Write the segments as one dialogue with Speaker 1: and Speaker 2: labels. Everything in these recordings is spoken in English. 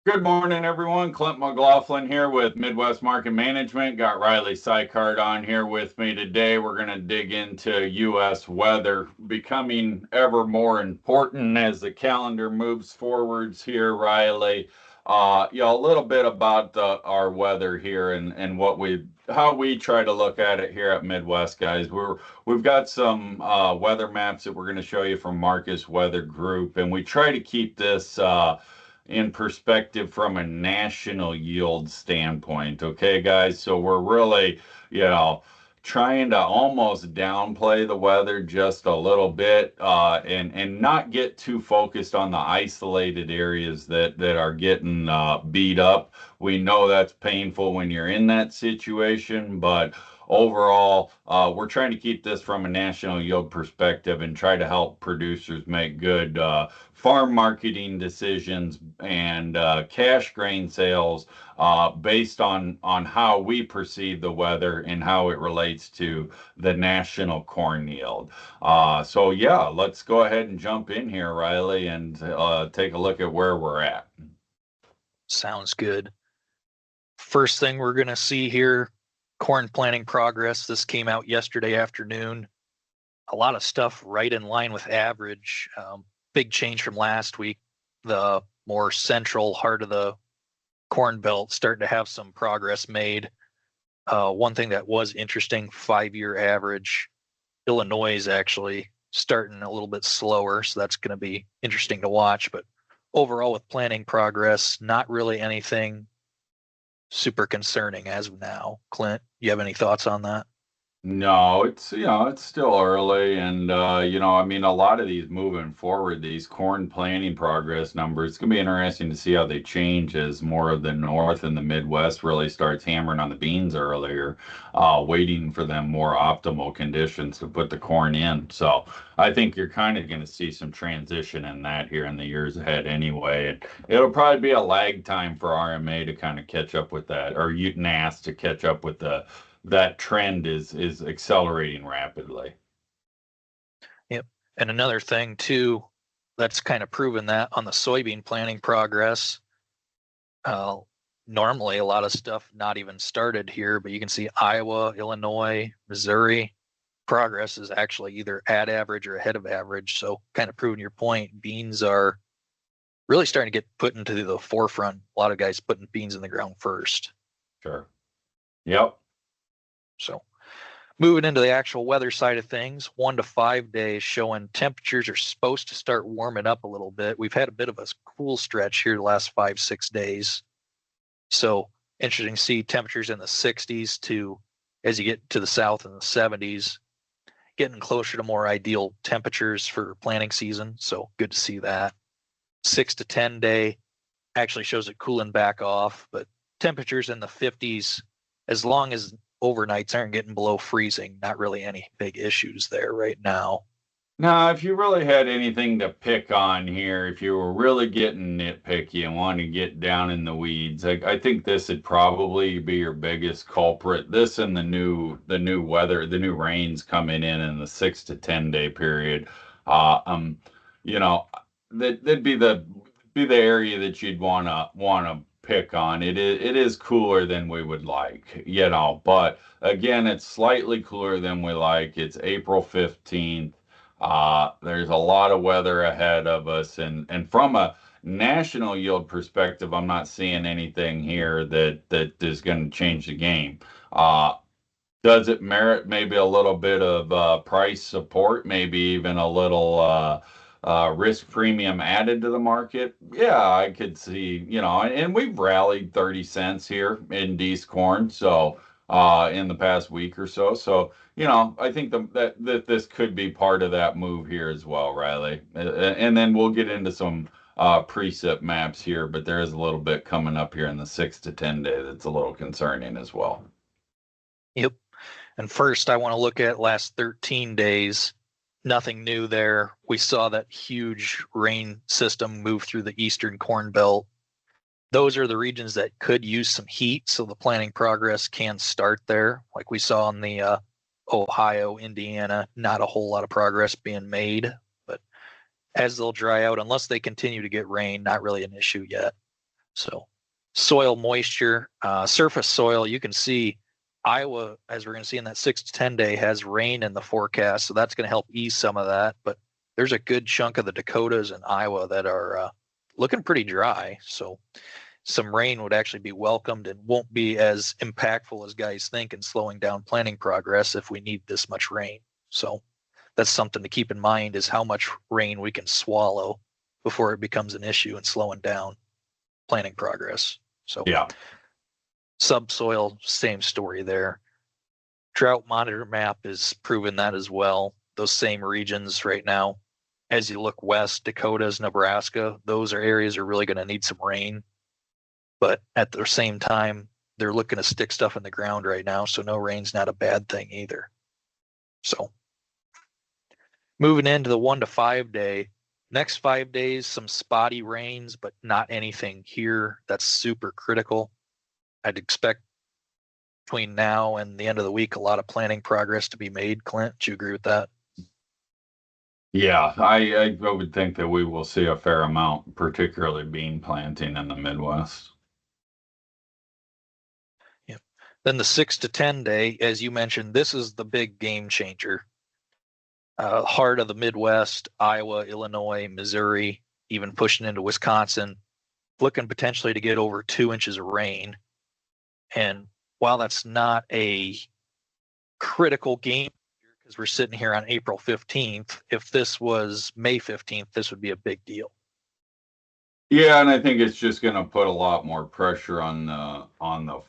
Speaker 1: Good morning, everyone. Clint McLaughlin here with Midwest Market Management. Got Riley Sykart on here with me today. We're going to dig into U.S. weather becoming ever more important as the calendar moves forwards here, Riley. A little bit about our weather here and how we try to look at it here at Midwest, guys. We've got some weather maps that we're going to show you from Marcus Weather Group, and we try to keep this in perspective from a national yield standpoint. Okay, guys. So we're really, you know, trying to almost downplay the weather just a little bit, and not get too focused on the isolated areas that are getting beat up. We know that's painful when you're in that situation, but overall, we're trying to keep this from a national yield perspective and try to help producers make good farm marketing decisions and cash grain sales based on how we perceive the weather and how it relates to the national corn yield. So yeah, let's go ahead and jump in here, Riley, and take a look at where we're at.
Speaker 2: Sounds good. First thing we're going to see here, corn planting progress. This came out yesterday afternoon. A lot of stuff right in line with average. Big change from last week. The more central heart of the corn belt starting to have some progress made. One thing that was interesting, 5-year average. Illinois is actually starting a little bit slower, so that's going to be interesting to watch. But overall, with planting progress, not really anything super concerning as of now. Clint, you have any thoughts on that?
Speaker 1: No, it's still early, and I mean, a lot of these moving forward, these corn planting progress numbers, it's gonna be interesting to see how they change as more of the North and the Midwest really starts hammering on the beans earlier, waiting for them more optimal conditions to put the corn in. So I think you're kind of gonna see some transition in that here in the years ahead anyway. And it'll probably be a lag time for RMA to kind of catch up with that, or UNAS to catch up with that trend is accelerating rapidly.
Speaker 2: Yep. And another thing too, that's kind of proven that on the soybean planting progress. Uh, Normally a lot of stuff not even started here, but you can see Iowa, Illinois, Missouri progress is actually either at average or ahead of average. So kind of proving your point, beans are really starting to get put into the forefront. A lot of guys putting beans in the ground first.
Speaker 1: Sure. Yep.
Speaker 2: So moving into the actual weather side of things, 1 to 5 days showing temperatures are supposed to start warming up a little bit. We've had a bit of a cool stretch here the last 5-6 days. So interesting to see temperatures in the 60s to, as you get to the south, in the 70s, getting closer to more ideal temperatures for planting season. So good to see that. 6 to 10 day actually shows it cooling back off, but temperatures in the 50s, as long as overnights aren't getting below freezing, not really any big issues there right now.
Speaker 1: Now, if you really had anything to pick on here, if you were really getting nitpicky and wanting to get down in the weeds, I think this would probably be your biggest culprit. This and the new weather, the new rains coming in the 6 to 10 day period. Uh, um, you know, that'd be the area that you'd wanna pick on. It is cooler than we would like, but again, it's slightly cooler than we like. It's April 15th. There's a lot of weather ahead of us, and from a national yield perspective, I'm not seeing anything here that is going to change the game. Uh, does it merit maybe a little bit of price support, maybe even a little risk premium added to the market? Yeah, I could see, and we've rallied 30 cents here in D's corn, so in the past week or so. So, I think that this could be part of that move here as well, Riley. And then we'll get into some precip maps here, but there is a little bit coming up here in the 6 to 10 day that's a little concerning as well.
Speaker 2: Yep. And first, I want to look at last 13 days. Nothing new there. We saw that huge rain system move through the eastern corn belt. Those are the regions that could use some heat, so the planting progress can start there. Like we saw in the Ohio, Indiana, not a whole lot of progress being made. But as they'll dry out, unless they continue to get rain, not really an issue yet. So soil moisture, surface soil, you can see Iowa, as we're going to see in that 6 to 10 day, has rain in the forecast. So that's going to help ease some of that. But there's a good chunk of the Dakotas and Iowa that are looking pretty dry. So some rain would actually be welcomed and won't be as impactful as guys think in slowing down planting progress if we need this much rain. So that's something to keep in mind, is how much rain we can swallow before it becomes an issue in slowing down planting progress. So
Speaker 1: Yeah.
Speaker 2: subsoil, same story there. Drought monitor map is proving that as well. Those same regions right now, as you look west, Dakotas, Nebraska, those are areas are really going to need some rain. But at the same time, they're looking to stick stuff in the ground right now, so no rain's not a bad thing either. So moving into the 1 to 5 day, next 5 days, some spotty rains, but not anything here that's super critical. I'd expect between now and the end of the week a lot of planting progress to be made. Clint, do you agree with that?
Speaker 1: Yeah, I would think that we will see a fair amount, particularly bean planting in the Midwest.
Speaker 2: Yeah. Then the 6 to 10 day, as you mentioned, this is the big game changer. Heart of the Midwest, Iowa, Illinois, Missouri, even pushing into Wisconsin, looking potentially to get over 2 inches of rain. And while that's not a critical game, because we're sitting here on April 15th, if this was May 15th, this would be a big deal.
Speaker 1: Yeah, and I think it's just going to put a lot more pressure on the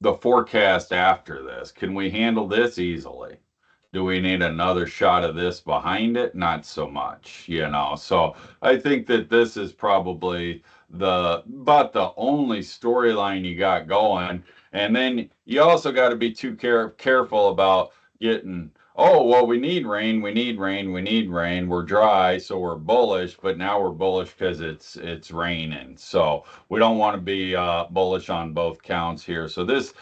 Speaker 1: the forecast after this. Can we handle this easily? Do we need another shot of this behind it? Not so much, So I think that this is probably about the only storyline you got going. And then you also got to be too careful about getting, oh, well, we need rain, we need rain, we need rain. We're dry, so we're bullish, but now we're bullish because it's raining. So we don't want to be bullish on both counts here. So this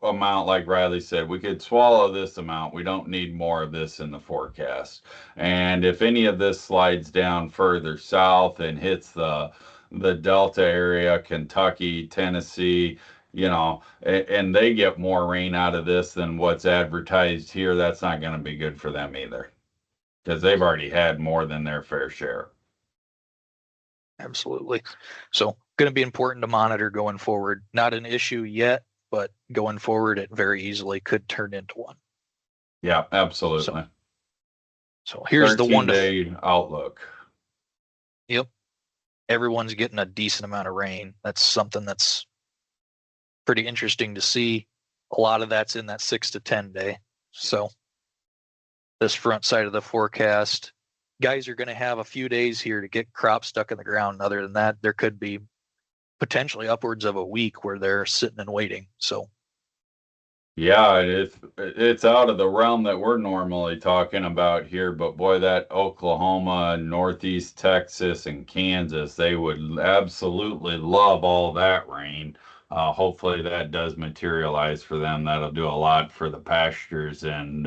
Speaker 1: amount, like Riley said, we could swallow this amount. We don't need more of this in the forecast. And if any of this slides down further south and hits the Delta area, Kentucky, Tennessee, and they get more rain out of this than what's advertised here, that's not going to be good for them either, because they've already had more than their fair share.
Speaker 2: Absolutely. So going to be important to monitor going forward. Not an issue yet, but going forward, it very easily could turn into one.
Speaker 1: Yeah, absolutely.
Speaker 2: So here's the
Speaker 1: 1-day outlook.
Speaker 2: Yep. Everyone's getting a decent amount of rain. That's something that's pretty interesting to see. A lot of that's in that 6 to 10 day. So this front side of the forecast, guys are going to have a few days here to get crops stuck in the ground. Other than that, there could be potentially upwards of a week where they're sitting and waiting. So
Speaker 1: yeah, it's out of the realm that we're normally talking about here, but boy, that Oklahoma, Northeast Texas, and Kansas, they would absolutely love all that rain. Hopefully that does materialize for them. That'll do a lot for the pastures and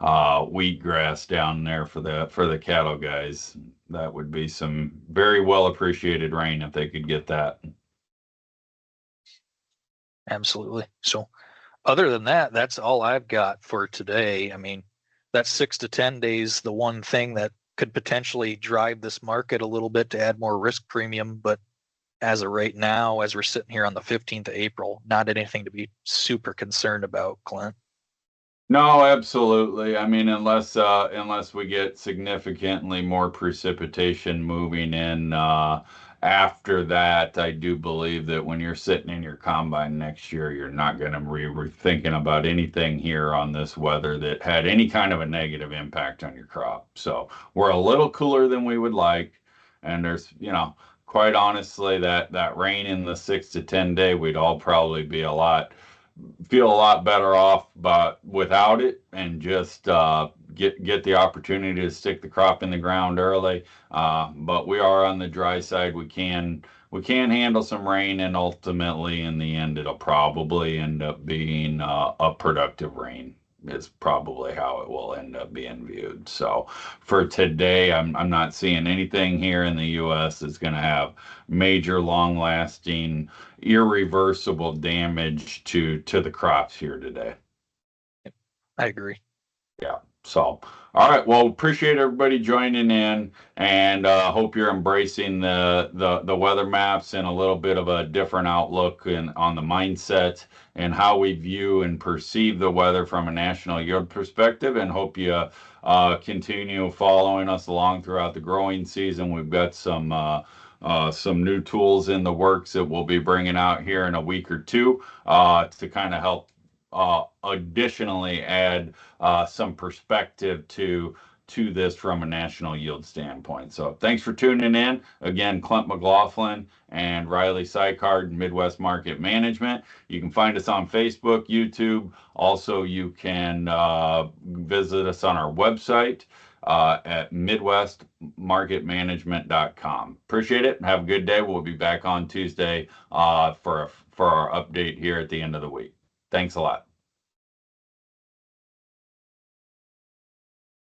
Speaker 1: wheatgrass down there for the cattle guys. That would be some very well appreciated rain if they could get that.
Speaker 2: Absolutely. So other than that, that's all I've got for today. I mean, that 6 to 10 days, the one thing that could potentially drive this market a little bit to add more risk premium. But as of right now, as we're sitting here on the 15th of April, not anything to be super concerned about, Clint.
Speaker 1: No, absolutely. I mean, unless we get significantly more precipitation moving in after that, I do believe that when you're sitting in your combine next year, you're not going to be thinking about anything here on this weather that had any kind of a negative impact on your crop. So we're a little cooler than we would like, and there's, quite honestly, that rain in the 6 to 10 day, we'd all probably be feel a lot better off but without it, and just get the opportunity to stick the crop in the ground early. But we are on the dry side. We can handle some rain, and ultimately in the end it'll probably end up being a productive rain. is probably how it will end up being viewed. So for today, I'm not seeing anything here in the U.S. that's going to have major, long-lasting, irreversible damage to the crops here today.
Speaker 2: I agree.
Speaker 1: Yeah. So, all right. Well, appreciate everybody joining in, and hope you're embracing the weather maps and a little bit of a different outlook on the mindset and how we view and perceive the weather from a national yield perspective. And hope you continue following us along throughout the growing season. We've got some new tools in the works that we'll be bringing out here in a week or two to kind of help additionally add some perspective to this from a national yield standpoint. So thanks for tuning in. Again, Clint McLaughlin and Riley Sykard, Midwest Market Management. You can find us on Facebook, YouTube. Also, you can visit us on our website at midwestmarketmanagement.com. Appreciate it. Have a good day. We'll be back on Tuesday for our update here at the end of the week. Thanks a lot.